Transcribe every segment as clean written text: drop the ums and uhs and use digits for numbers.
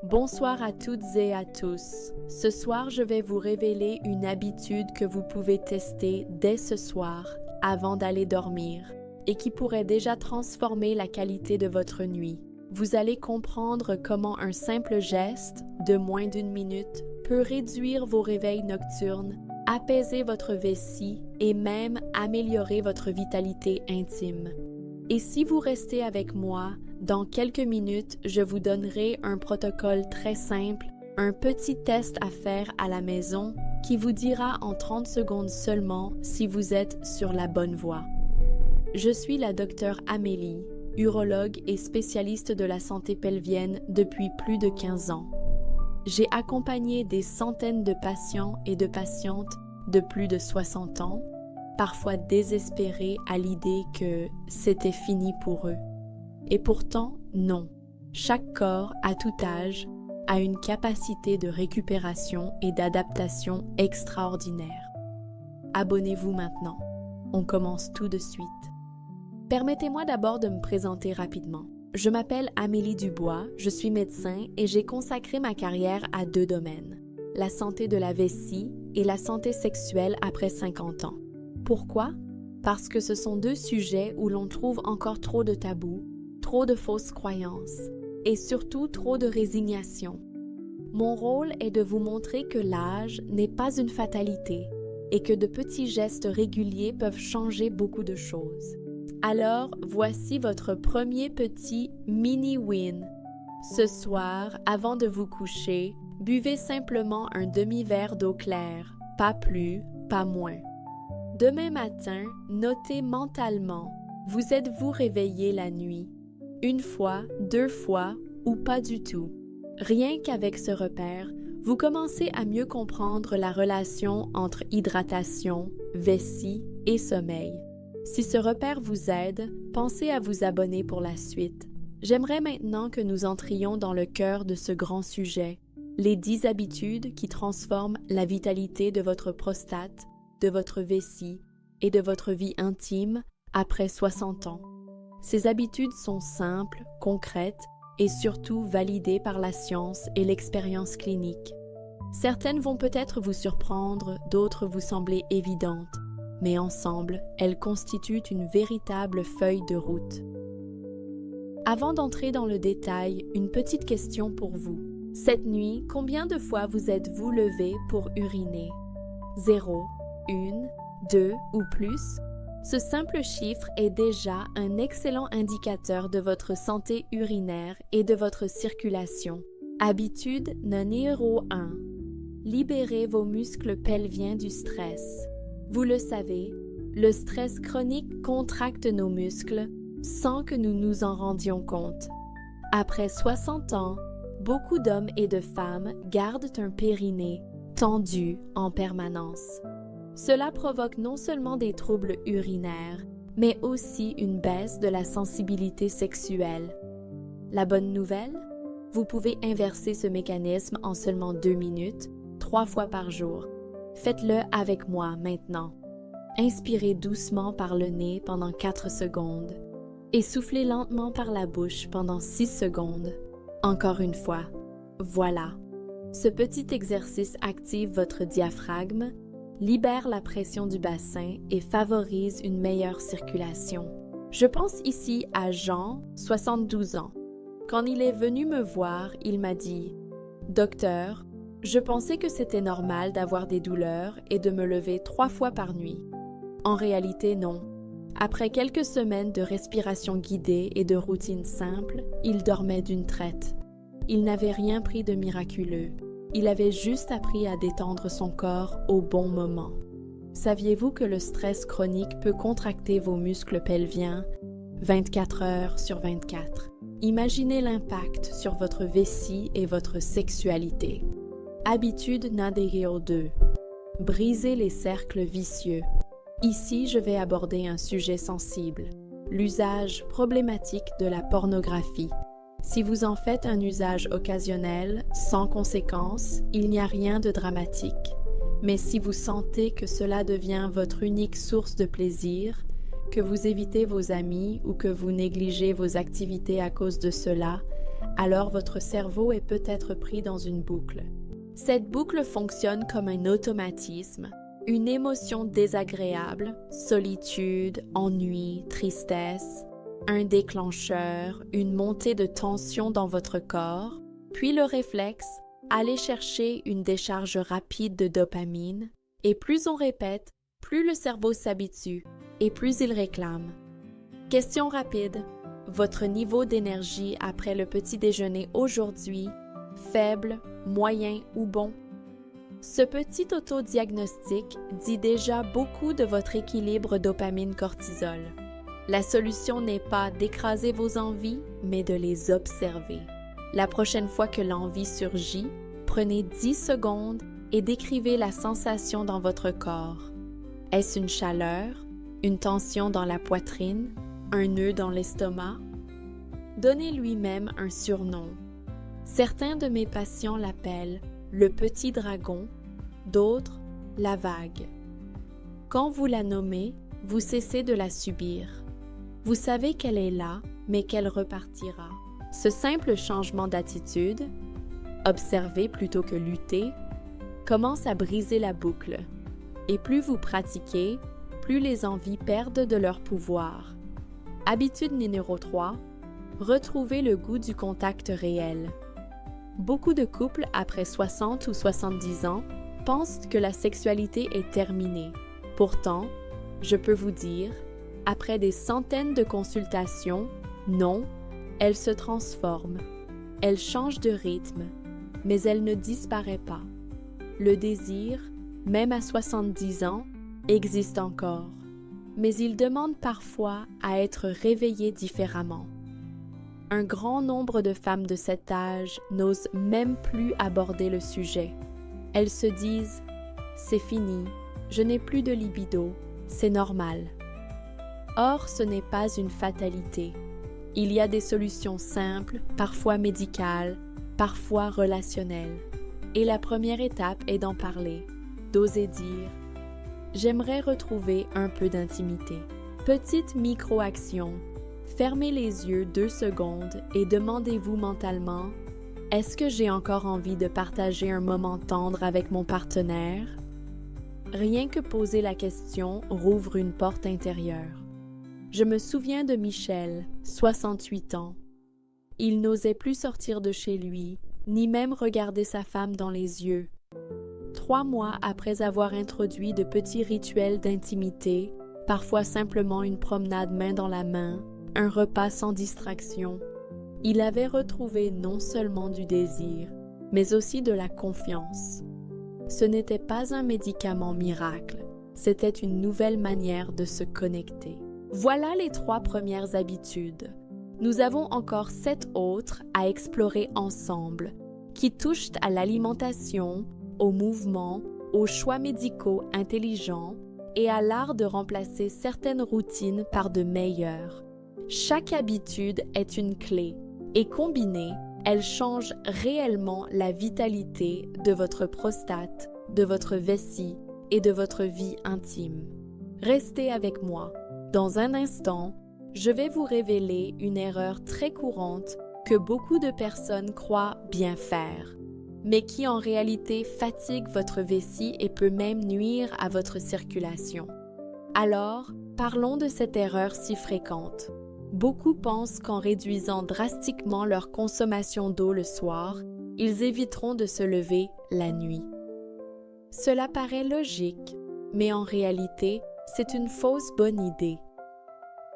Bonsoir à toutes et à tous. Ce soir, je vais vous révéler une habitude que vous pouvez tester dès ce soir, avant d'aller dormir, et qui pourrait déjà transformer la qualité de votre nuit. Vous allez comprendre comment un simple geste, de moins d'1 minute, peut réduire vos réveils nocturnes, apaiser votre vessie et même améliorer votre vitalité intime. Et si vous restez avec moi, dans quelques minutes, je vous donnerai un protocole très simple, un petit test à faire à la maison qui vous dira en 30 secondes seulement si vous êtes sur la bonne voie. Je suis la docteure Amélie, urologue et spécialiste de la santé pelvienne depuis plus de 15 ans. J'ai accompagné des centaines de patients et de patientes de plus de 60 ans, parfois désespérés à l'idée que c'était fini pour eux. Et pourtant, non. Chaque corps, à tout âge, a une capacité de récupération et d'adaptation extraordinaire. Abonnez-vous maintenant. On commence tout de suite. Permettez-moi d'abord de me présenter rapidement. Je m'appelle Amélie Dubois, je suis médecin et j'ai consacré ma carrière à 2 domaines, la santé de la vessie et la santé sexuelle après 50 ans. Pourquoi? Parce que ce sont 2 sujets où l'on trouve encore trop de tabous, trop de fausses croyances et surtout trop de résignation. Mon rôle est de vous montrer que l'âge n'est pas une fatalité et que de petits gestes réguliers peuvent changer beaucoup de choses. Alors, voici votre premier petit mini-win. Ce soir, avant de vous coucher, buvez simplement un demi-verre d'eau claire, pas plus, pas moins. Demain matin, notez mentalement, vous êtes-vous réveillé la nuit? 1 fois, 2 fois ou pas du tout. Rien qu'avec ce repère, vous commencez à mieux comprendre la relation entre hydratation, vessie et sommeil. Si ce repère vous aide, pensez à vous abonner pour la suite. J'aimerais maintenant que nous entrions dans le cœur de ce grand sujet, les 10 habitudes qui transforment la vitalité de votre prostate, de votre vessie et de votre vie intime après 60 ans. Ces habitudes sont simples, concrètes et surtout validées par la science et l'expérience clinique. Certaines vont peut-être vous surprendre, d'autres vous sembler évidentes, mais ensemble, elles constituent une véritable feuille de route. Avant d'entrer dans le détail, une petite question pour vous. Cette nuit, combien de fois vous êtes-vous levé pour uriner? 0, 1, 2 ou plus? Ce simple chiffre est déjà un excellent indicateur de votre santé urinaire et de votre circulation. Habitude numéro 1. Libérez vos muscles pelviens du stress. Vous le savez, le stress chronique contracte nos muscles sans que nous nous en rendions compte. Après 60 ans, beaucoup d'hommes et de femmes gardent un périnée tendu en permanence. Cela provoque non seulement des troubles urinaires, mais aussi une baisse de la sensibilité sexuelle. La bonne nouvelle? Vous pouvez inverser ce mécanisme en seulement 2 minutes, 3 fois par jour. Faites-le avec moi maintenant. Inspirez doucement par le nez pendant 4 secondes et soufflez lentement par la bouche pendant 6 secondes. Encore une fois, voilà. Ce petit exercice active votre diaphragme, libère la pression du bassin et favorise une meilleure circulation. Je pense ici à Jean, 72 ans. Quand il est venu me voir, il m'a dit « Docteur, je pensais que c'était normal d'avoir des douleurs et de me lever 3 fois par nuit. En réalité, non. Après quelques semaines de respiration guidée et de routine simple, il dormait d'une traite. Il n'avait rien pris de miraculeux. Il avait juste appris à détendre son corps au bon moment. Saviez-vous que le stress chronique peut contracter vos muscles pelviens 24 heures sur 24? Imaginez l'impact sur votre vessie et votre sexualité. Habitude numéro 2. Brisez les cercles vicieux. Ici, je vais aborder un sujet sensible, l'usage problématique de la pornographie. Si vous en faites un usage occasionnel, sans conséquence, il n'y a rien de dramatique. Mais si vous sentez que cela devient votre unique source de plaisir, que vous évitez vos amis ou que vous négligez vos activités à cause de cela, alors votre cerveau est peut-être pris dans une boucle. Cette boucle fonctionne comme un automatisme. Une émotion désagréable, solitude, ennui, tristesse, un déclencheur, une montée de tension dans votre corps, puis le réflexe, aller chercher une décharge rapide de dopamine, et plus on répète, plus le cerveau s'habitue et plus il réclame. Question rapide, votre niveau d'énergie après le petit déjeuner aujourd'hui, faible, moyen ou bon? Ce petit autodiagnostic dit déjà beaucoup de votre équilibre dopamine-cortisol. La solution n'est pas d'écraser vos envies, mais de les observer. La prochaine fois que l'envie surgit, prenez 10 secondes et décrivez la sensation dans votre corps. Est-ce une chaleur, une tension dans la poitrine, un nœud dans l'estomac? Donnez-lui même un surnom. Certains de mes patients l'appellent le petit dragon, d'autres la vague. Quand vous la nommez, vous cessez de la subir. Vous savez qu'elle est là, mais qu'elle repartira. Ce simple changement d'attitude, observer plutôt que lutter, commence à briser la boucle. Et plus vous pratiquez, plus les envies perdent de leur pouvoir. Habitude numéro 3, retrouvez le goût du contact réel. Beaucoup de couples après 60 ou 70 ans pensent que la sexualité est terminée. Pourtant, je peux vous dire, après des centaines de consultations, non, elle se transforme. Elle change de rythme, mais elle ne disparaît pas. Le désir, même à 70 ans, existe encore, mais il demande parfois à être réveillé différemment. Un grand nombre de femmes de cet âge n'osent même plus aborder le sujet. Elles se disent « c'est fini, je n'ai plus de libido, c'est normal ». Or, ce n'est pas une fatalité. Il y a des solutions simples, parfois médicales, parfois relationnelles. Et la première étape est d'en parler, d'oser dire « j'aimerais retrouver un peu d'intimité ». Petite micro-action. Fermez les yeux 2 secondes et demandez-vous mentalement « est-ce que j'ai encore envie de partager un moment tendre avec mon partenaire ?» Rien que poser la question rouvre une porte intérieure. Je me souviens de Michel, 68 ans. Il n'osait plus sortir de chez lui, ni même regarder sa femme dans les yeux. 3 mois après avoir introduit de petits rituels d'intimité, parfois simplement une promenade main dans la main, un repas sans distraction, il avait retrouvé non seulement du désir, mais aussi de la confiance. Ce n'était pas un médicament miracle, c'était une nouvelle manière de se connecter. Voilà les 3 premières habitudes. Nous avons encore 7 autres à explorer ensemble, qui touchent à l'alimentation, au mouvement, aux choix médicaux intelligents et à l'art de remplacer certaines routines par de meilleures. Chaque habitude est une clé et combinée, elle change réellement la vitalité de votre prostate, de votre vessie et de votre vie intime. Restez avec moi. Dans un instant, je vais vous révéler une erreur très courante que beaucoup de personnes croient bien faire, mais qui en réalité fatigue votre vessie et peut même nuire à votre circulation. Alors, parlons de cette erreur si fréquente. Beaucoup pensent qu'en réduisant drastiquement leur consommation d'eau le soir, ils éviteront de se lever la nuit. Cela paraît logique, mais en réalité, c'est une fausse bonne idée.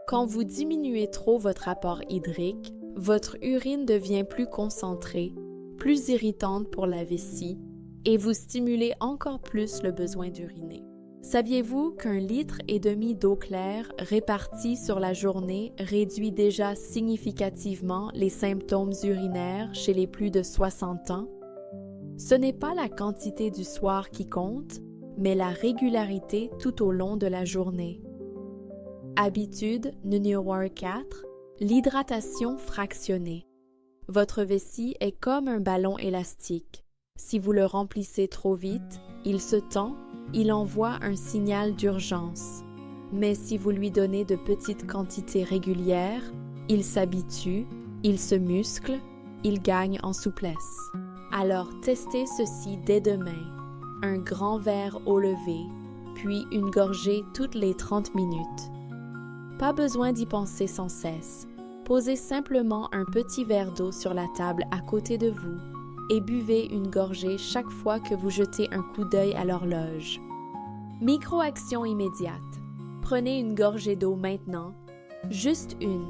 Quand vous diminuez trop votre apport hydrique, votre urine devient plus concentrée, plus irritante pour la vessie, et vous stimulez encore plus le besoin d'uriner. Saviez-vous qu'1,5 litre d'eau claire répartie sur la journée réduit déjà significativement les symptômes urinaires chez les plus de 60 ans? Ce n'est pas la quantité du soir qui compte, mais la régularité tout au long de la journée. Habitude numéro 4, l'hydratation fractionnée. Votre vessie est comme un ballon élastique. Si vous le remplissez trop vite, il se tend, il envoie un signal d'urgence. Mais si vous lui donnez de petites quantités régulières, il s'habitue, il se muscle il gagne en souplesse. Alors testez ceci dès demain. Un grand verre au lever, puis une gorgée toutes les 30 minutes. Pas besoin d'y penser sans cesse. Posez simplement un petit verre d'eau sur la table à côté de vous et buvez une gorgée chaque fois que vous jetez un coup d'œil à l'horloge. Micro-action immédiate. Prenez une gorgée d'eau maintenant, juste une.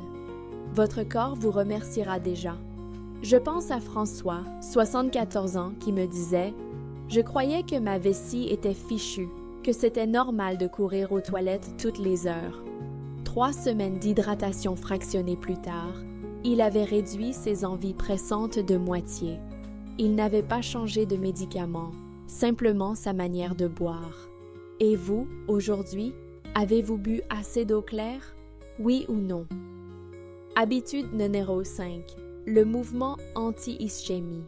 Votre corps vous remerciera déjà. Je pense à François, 74 ans, qui me disait « Je croyais que ma vessie était fichue, que c'était normal de courir aux toilettes toutes les heures. » 3 semaines d'hydratation fractionnée plus tard, il avait réduit ses envies pressantes de moitié. Il n'avait pas changé de médicament, simplement sa manière de boire. Et vous, aujourd'hui, avez-vous bu assez d'eau claire? Oui ou non? Habitude numéro 5. Le mouvement anti-ischémie.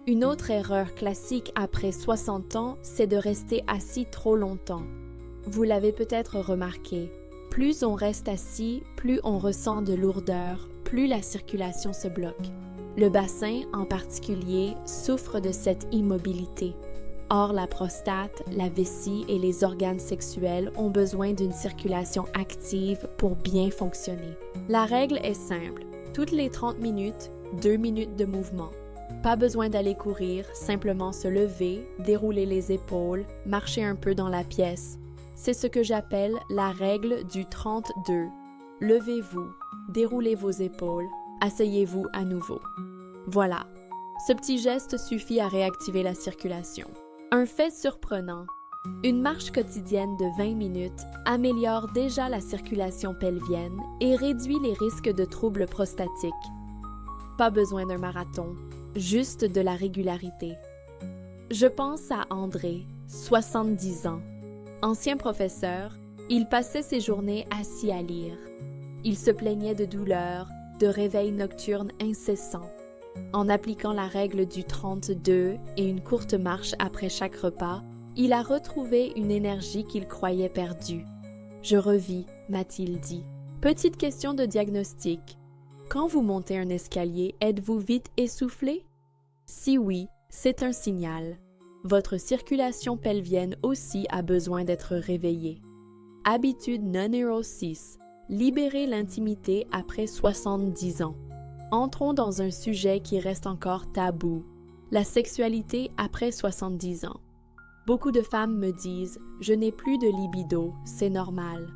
Une autre erreur classique après 60 ans, c'est de rester assis trop longtemps. Vous l'avez peut-être remarqué. Plus on reste assis, plus on ressent de lourdeur, plus la circulation se bloque. Le bassin, en particulier, souffre de cette immobilité. Or, la prostate, la vessie et les organes sexuels ont besoin d'une circulation active pour bien fonctionner. La règle est simple. Toutes les 30 minutes, 2 minutes de mouvement. Pas besoin d'aller courir, simplement se lever, dérouler les épaules, marcher un peu dans la pièce. C'est ce que j'appelle la règle du 32. Levez-vous, déroulez vos épaules, asseyez-vous à nouveau. Voilà, ce petit geste suffit à réactiver la circulation. Un fait surprenant, une marche quotidienne de 20 minutes améliore déjà la circulation pelvienne et réduit les risques de troubles prostatiques. Pas besoin d'un marathon, juste de la régularité. Je pense à André, 70 ans. Ancien professeur, il passait ses journées assis à lire. Il se plaignait de douleurs, de réveils nocturnes incessants. En appliquant la règle du 32 et une courte marche après chaque repas, il a retrouvé une énergie qu'il croyait perdue. « Je revis », m'a-t-il dit. Petite question de diagnostic. Quand vous montez un escalier, êtes-vous vite essoufflé? Si oui, c'est un signal. Votre circulation pelvienne aussi a besoin d'être réveillée. Habitude numéro 6. Libérer l'intimité après 70 ans. Entrons dans un sujet qui reste encore tabou. La sexualité après 70 ans. Beaucoup de femmes me disent « Je n'ai plus de libido, c'est normal ».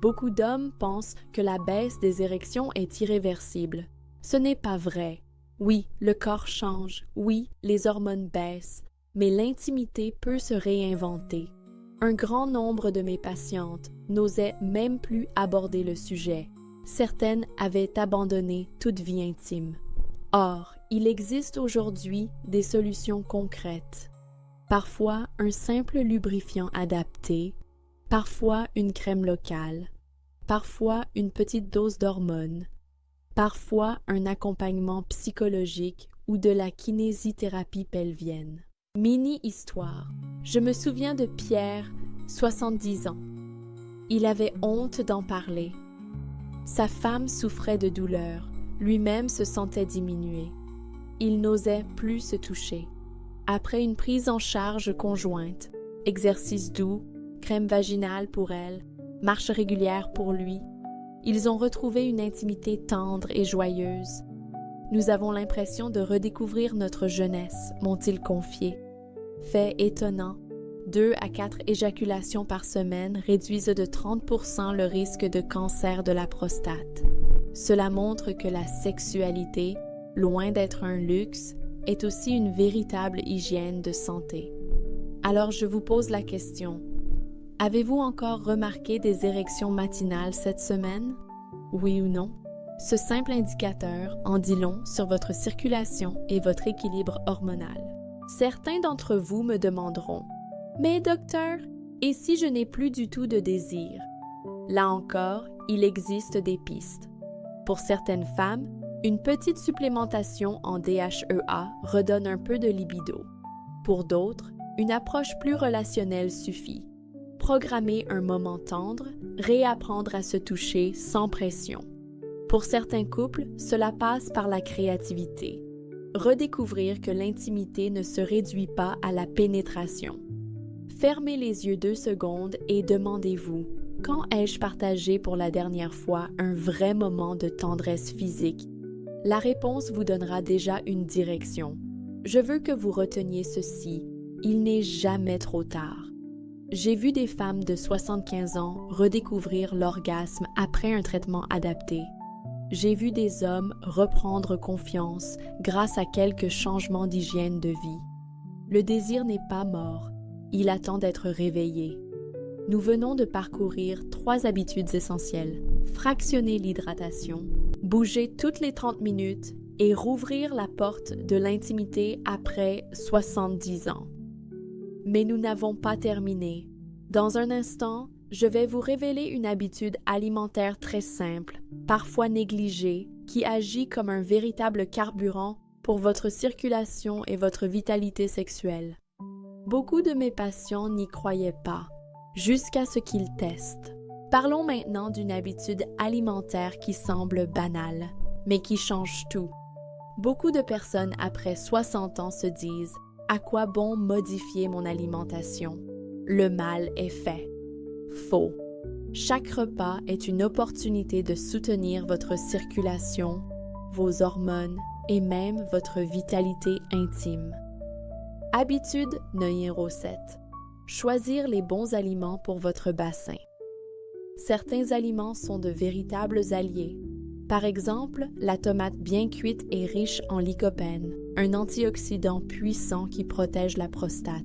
Beaucoup d'hommes pensent que la baisse des érections est irréversible. Ce n'est pas vrai. Oui, le corps change, oui, les hormones baissent, mais l'intimité peut se réinventer. Un grand nombre de mes patientes n'osaient même plus aborder le sujet. Certaines avaient abandonné toute vie intime. Or, il existe aujourd'hui des solutions concrètes. Parfois, un simple lubrifiant adapté, parfois une crème locale, parfois une petite dose d'hormones, parfois un accompagnement psychologique ou de la kinésithérapie pelvienne. Mini-histoire. Je me souviens de Pierre, 70 ans. Il avait honte d'en parler. Sa femme souffrait de douleurs, lui-même se sentait diminué. Il n'osait plus se toucher. Après une prise en charge conjointe, exercices doux, crème vaginale pour elle, marche régulière pour lui, ils ont retrouvé une intimité tendre et joyeuse. Nous avons l'impression de redécouvrir notre jeunesse, m'ont-ils confié. Fait étonnant, 2 à 4 éjaculations par semaine réduisent de 30% le risque de cancer de la prostate. Cela montre que la sexualité, loin d'être un luxe, est aussi une véritable hygiène de santé. Alors je vous pose la question, avez-vous encore remarqué des érections matinales cette semaine? Oui ou non? Ce simple indicateur en dit long sur votre circulation et votre équilibre hormonal. Certains d'entre vous me demanderont « Mais docteur, et si je n'ai plus du tout de désir? » Là encore, il existe des pistes. Pour certaines femmes, une petite supplémentation en DHEA redonne un peu de libido. Pour d'autres, une approche plus relationnelle suffit. Programmer un moment tendre, réapprendre à se toucher sans pression. Pour certains couples, cela passe par la créativité. Redécouvrir que l'intimité ne se réduit pas à la pénétration. Fermez les yeux 2 secondes et demandez-vous: quand ai-je partagé pour la dernière fois un vrai moment de tendresse physique? La réponse vous donnera déjà une direction. Je veux que vous reteniez ceci: il n'est jamais trop tard. J'ai vu des femmes de 75 ans redécouvrir l'orgasme après un traitement adapté. J'ai vu des hommes reprendre confiance grâce à quelques changements d'hygiène de vie. Le désir n'est pas mort, il attend d'être réveillé. Nous venons de parcourir 3 habitudes essentielles: fractionner l'hydratation, bouger toutes les 30 minutes et rouvrir la porte de l'intimité après 70 ans. Mais nous n'avons pas terminé. Dans un instant, je vais vous révéler une habitude alimentaire très simple, parfois négligée, qui agit comme un véritable carburant pour votre circulation et votre vitalité sexuelle. Beaucoup de mes patients n'y croyaient pas, jusqu'à ce qu'ils testent. Parlons maintenant d'une habitude alimentaire qui semble banale, mais qui change tout. Beaucoup de personnes après 60 ans se disent: à quoi bon modifier mon alimentation? Le mal est fait. Faux. Chaque repas est une opportunité de soutenir votre circulation, vos hormones et même votre vitalité intime. Habitude numéro 7. Choisir les bons aliments pour votre bassin. Certains aliments sont de véritables alliés. Par exemple, la tomate bien cuite est riche en lycopène, un antioxydant puissant qui protège la prostate.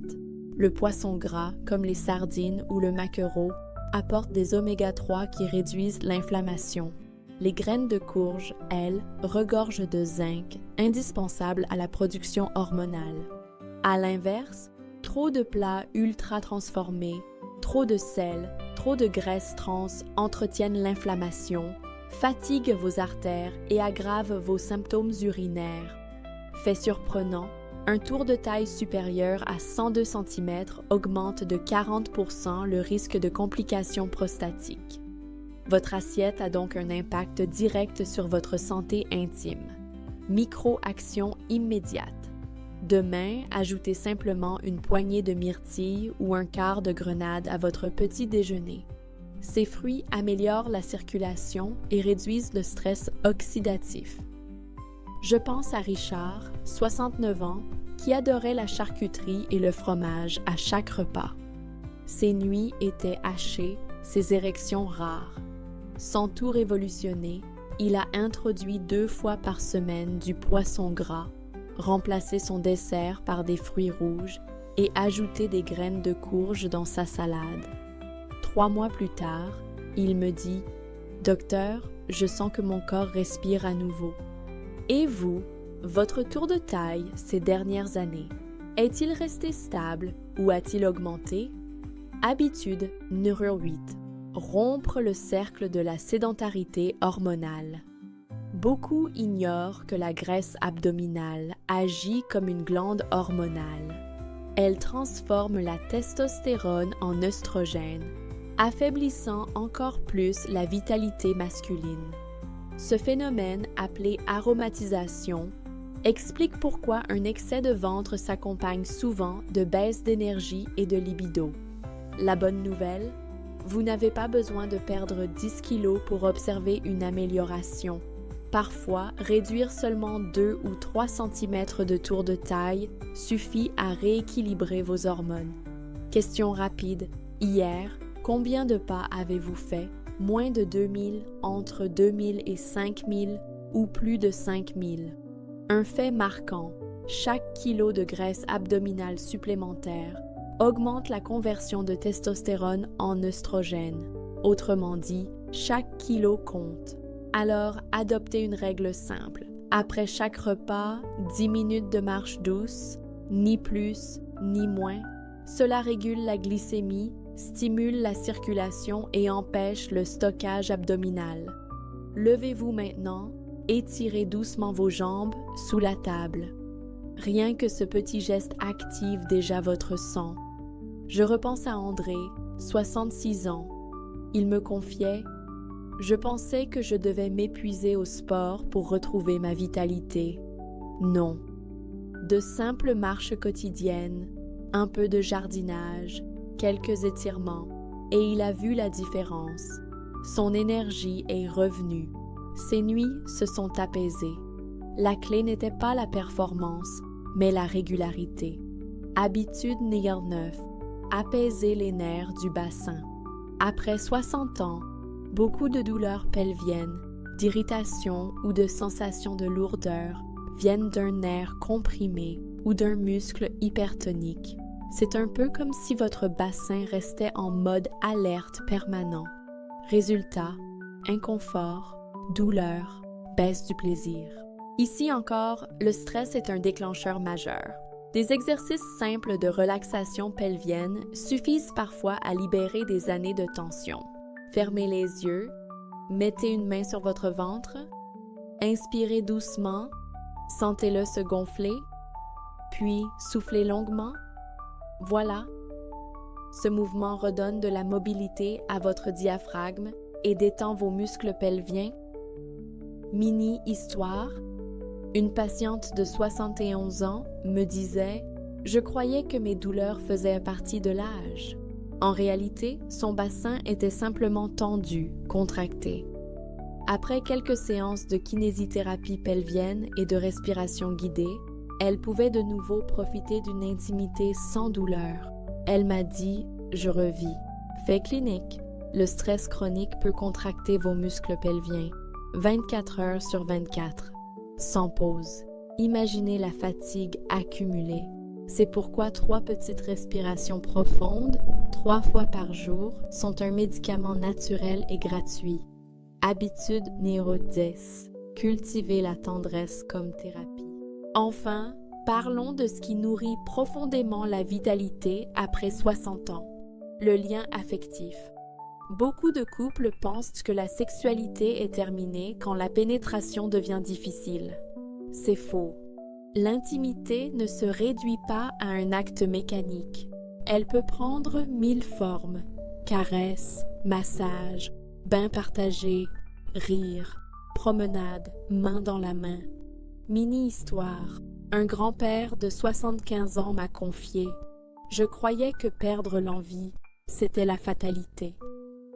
Le poisson gras, comme les sardines ou le maquereau, apporte des oméga-3 qui réduisent l'inflammation. Les graines de courge, elles, regorgent de zinc, indispensable à la production hormonale. À l'inverse, trop de plats ultra transformés, trop de sel, trop de graisses trans entretiennent l'inflammation, fatiguent vos artères et aggravent vos symptômes urinaires. Fait surprenant, un tour de taille supérieur à 102 cm augmente de 40% le risque de complications prostatiques. Votre assiette a donc un impact direct sur votre santé intime. Micro-action immédiate. Demain, ajoutez simplement une poignée de myrtilles ou un quart de grenade à votre petit déjeuner. Ces fruits améliorent la circulation et réduisent le stress oxydatif. Je pense à Richard, 69 ans, qui adorait la charcuterie et le fromage à chaque repas. Ses nuits étaient hachées, ses érections rares. Sans tout révolutionner, il a introduit 2 fois par semaine du poisson gras, remplacé son dessert par des fruits rouges et ajouté des graines de courge dans sa salade. 3 mois plus tard, il me dit: « Docteur, je sens que mon corps respire à nouveau. » Et vous, votre tour de taille ces dernières années, est-il resté stable ou a-t-il augmenté? Habitude numéro 8. Rompre le cercle de la sédentarité hormonale. Beaucoup ignorent que la graisse abdominale agit comme une glande hormonale. Elle transforme la testostérone en œstrogène, affaiblissant encore plus la vitalité masculine. Ce phénomène, appelé aromatisation, explique pourquoi un excès de ventre s'accompagne souvent de baisse d'énergie et de libido. La bonne nouvelle, vous n'avez pas besoin de perdre 10 kilos pour observer une amélioration. Parfois, réduire seulement 2 ou 3 cm de tour de taille suffit à rééquilibrer vos hormones. Question rapide. Hier, combien de pas avez-vous fait? Moins de 2000, entre 2000 et 5000 ou plus de 5000. Un fait marquant, chaque kilo de graisse abdominale supplémentaire augmente la conversion de testostérone en œstrogène. Autrement dit, chaque kilo compte. Alors, adoptez une règle simple. Après chaque repas, 10 minutes de marche douce, ni plus, ni moins. Cela régule la glycémie, stimule la circulation et empêche le stockage abdominal. Levez-vous maintenant, étirez doucement vos jambes sous la table. Rien que ce petit geste active déjà votre sang. Je repense à André, 66 ans. Il me confiait: « Je pensais que je devais m'épuiser au sport pour retrouver ma vitalité. Non. De simples marches quotidiennes, un peu de jardinage, quelques étirements, et il a vu la différence. Son énergie est revenue. Ses nuits se sont apaisées. La clé n'était pas la performance, mais la régularité. Habitude numéro 9. Apaiser les nerfs du bassin. Après 60 ans, beaucoup de douleurs pelviennes, d'irritation ou de sensations de lourdeur viennent d'un nerf comprimé ou d'un muscle hypertonique. C'est un peu comme si votre bassin restait en mode alerte permanent. Résultat, inconfort, douleur, baisse du plaisir. Ici encore, le stress est un déclencheur majeur. Des exercices simples de relaxation pelvienne suffisent parfois à libérer des années de tension. Fermez les yeux, mettez une main sur votre ventre, inspirez doucement, sentez-le se gonfler, puis soufflez longuement. Voilà. Ce mouvement redonne de la mobilité à votre diaphragme et détend vos muscles pelviens. Mini-histoire. Une patiente de 71 ans me disait « Je croyais que mes douleurs faisaient partie de l'âge. » En réalité, son bassin était simplement tendu, contracté. Après quelques séances de kinésithérapie pelvienne et de respiration guidée, elle pouvait de nouveau profiter d'une intimité sans douleur. Elle m'a dit « Je revis ». Fait clinique, le stress chronique peut contracter vos muscles pelviens 24 heures sur 24. Sans pause. Imaginez la fatigue accumulée. C'est pourquoi 3 petites respirations profondes, 3 fois par jour, sont un médicament naturel et gratuit. Habitude numéro 10. Cultiver la tendresse comme thérapie. Enfin, parlons de ce qui nourrit profondément la vitalité après 60 ans. Le lien affectif. Beaucoup de couples pensent que la sexualité est terminée quand la pénétration devient difficile. C'est faux. L'intimité ne se réduit pas à un acte mécanique. Elle peut prendre 1000 formes. Caresses, massages, bains partagés, rire, promenade, main dans la main. Mini-histoire. Un grand-père de 75 ans m'a confié « Je croyais que perdre l'envie, c'était la fatalité. »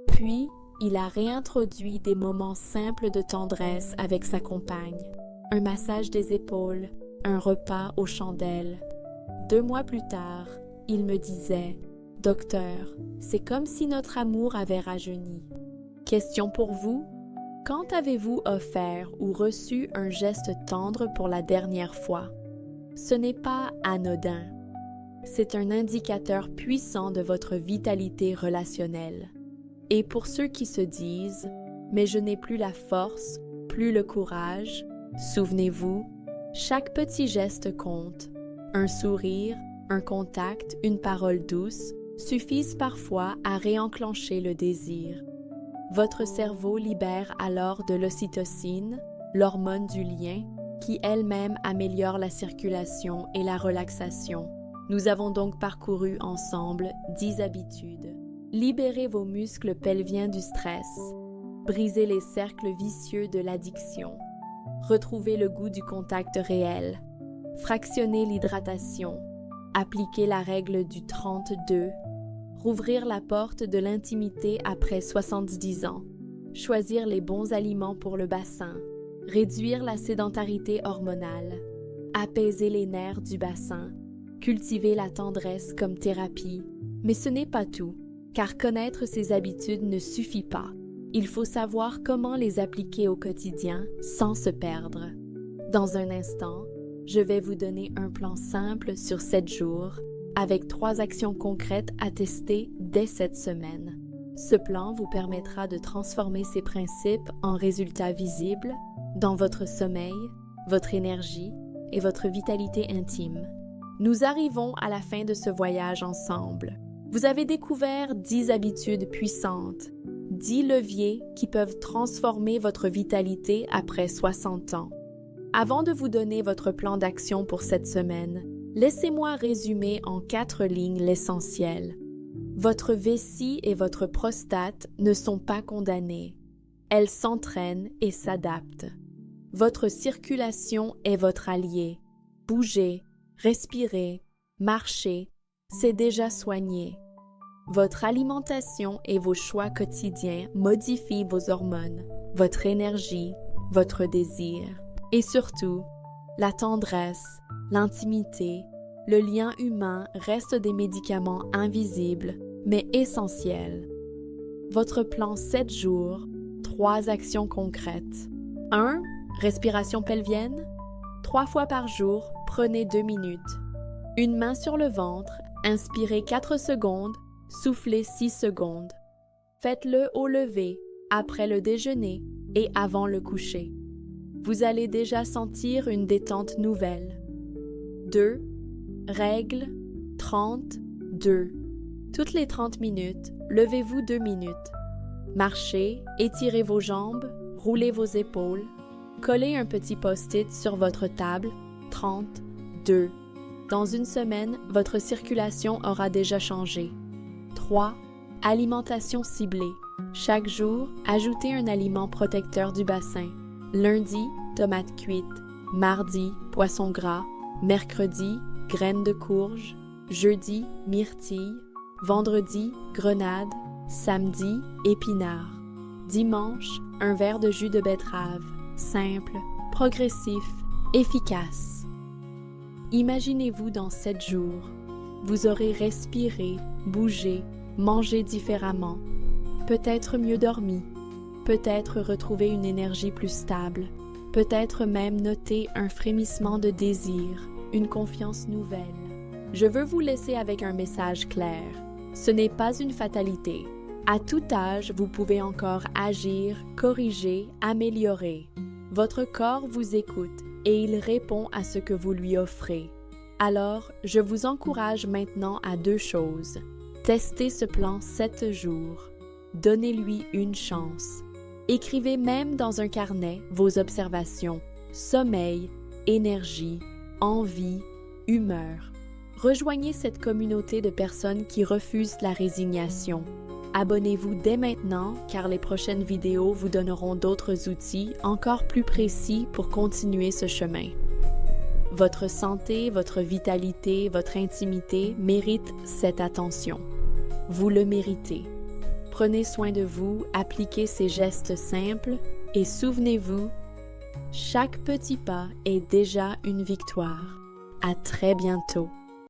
Puis, il a réintroduit des moments simples de tendresse avec sa compagne. Un massage des épaules, un repas aux chandelles. 2 mois plus tard, il me disait « Docteur, c'est comme si notre amour avait rajeuni. » Question pour vous, quand avez-vous offert ou reçu un geste tendre pour la dernière fois? Ce n'est pas anodin. C'est un indicateur puissant de votre vitalité relationnelle. Et pour ceux qui se disent « Mais je n'ai plus la force, plus le courage », souvenez-vous, chaque petit geste compte. Un sourire, un contact, une parole douce suffisent parfois à réenclencher le désir. Votre cerveau libère alors de l'ocytocine, l'hormone du lien, qui elle-même améliore la circulation et la relaxation. Nous avons donc parcouru ensemble 10 habitudes. Libérez vos muscles pelviens du stress. Brisez les cercles vicieux de l'addiction. Retrouvez le goût du contact réel. Fractionnez l'hydratation. Appliquez la règle du 32. Rouvrir la porte de l'intimité après 70 ans. Choisir les bons aliments pour le bassin. Réduire la sédentarité hormonale. Apaiser les nerfs du bassin. Cultiver la tendresse comme thérapie. Mais ce n'est pas tout. Car connaître ces habitudes ne suffit pas. Il faut savoir comment les appliquer au quotidien sans se perdre. Dans un instant, je vais vous donner un plan simple sur 7 jours, avec 3 actions concrètes à tester dès cette semaine. Ce plan vous permettra de transformer ces principes en résultats visibles dans votre sommeil, votre énergie et votre vitalité intime. Nous arrivons à la fin de ce voyage ensemble. Vous avez découvert 10 habitudes puissantes, 10 leviers qui peuvent transformer votre vitalité après 60 ans. Avant de vous donner votre plan d'action pour cette semaine, laissez-moi résumer en 4 lignes l'essentiel. Votre vessie et votre prostate ne sont pas condamnés. Elle s'entraîne et s'adapte. Votre circulation est votre allié. Bougez, respirez, marchez, c'est déjà soigné. Votre alimentation et vos choix quotidiens modifient vos hormones, votre énergie, votre désir. Et surtout, la tendresse, l'intimité, le lien humain restent des médicaments invisibles, mais essentiels. Votre plan 7 jours, 3 actions concrètes. 1. Respiration pelvienne. 3 fois par jour, prenez 2 minutes. Une main sur le ventre, inspirez 4 secondes, soufflez 6 secondes. Faites-le au lever, après le déjeuner et avant le coucher. Vous allez déjà sentir une détente nouvelle. 2. Règle 32. Toutes les 30 minutes, levez-vous 2 minutes. Marchez, étirez vos jambes, roulez vos épaules, collez un petit post-it sur votre table. 32. Dans une semaine, votre circulation aura déjà changé. 3. Alimentation ciblée. Chaque jour, ajoutez un aliment protecteur du bassin. Lundi, tomates cuites. Mardi, poisson gras. Mercredi, graines de courge. Jeudi, myrtille. Vendredi, grenade. Samedi, épinards. Dimanche, un verre de jus de betterave. Simple, progressif, efficace. Imaginez-vous dans 7 jours. Vous aurez respiré, bougé, mangé différemment, peut-être mieux dormi, peut-être retrouvé une énergie plus stable, peut-être même noté un frémissement de désir, une confiance nouvelle. Je veux vous laisser avec un message clair. Ce n'est pas une fatalité. À tout âge, vous pouvez encore agir, corriger, améliorer. Votre corps vous écoute et il répond à ce que vous lui offrez. Alors, je vous encourage maintenant à 2 choses. Testez ce plan 7 jours. Donnez-lui une chance. Écrivez même dans un carnet vos observations, sommeil, énergie, envie, humeur. Rejoignez cette communauté de personnes qui refusent la résignation. Abonnez-vous dès maintenant car les prochaines vidéos vous donneront d'autres outils encore plus précis pour continuer ce chemin. Votre santé, votre vitalité, votre intimité méritent cette attention. Vous le méritez. Prenez soin de vous, appliquez ces gestes simples et souvenez-vous, chaque petit pas est déjà une victoire. À très bientôt.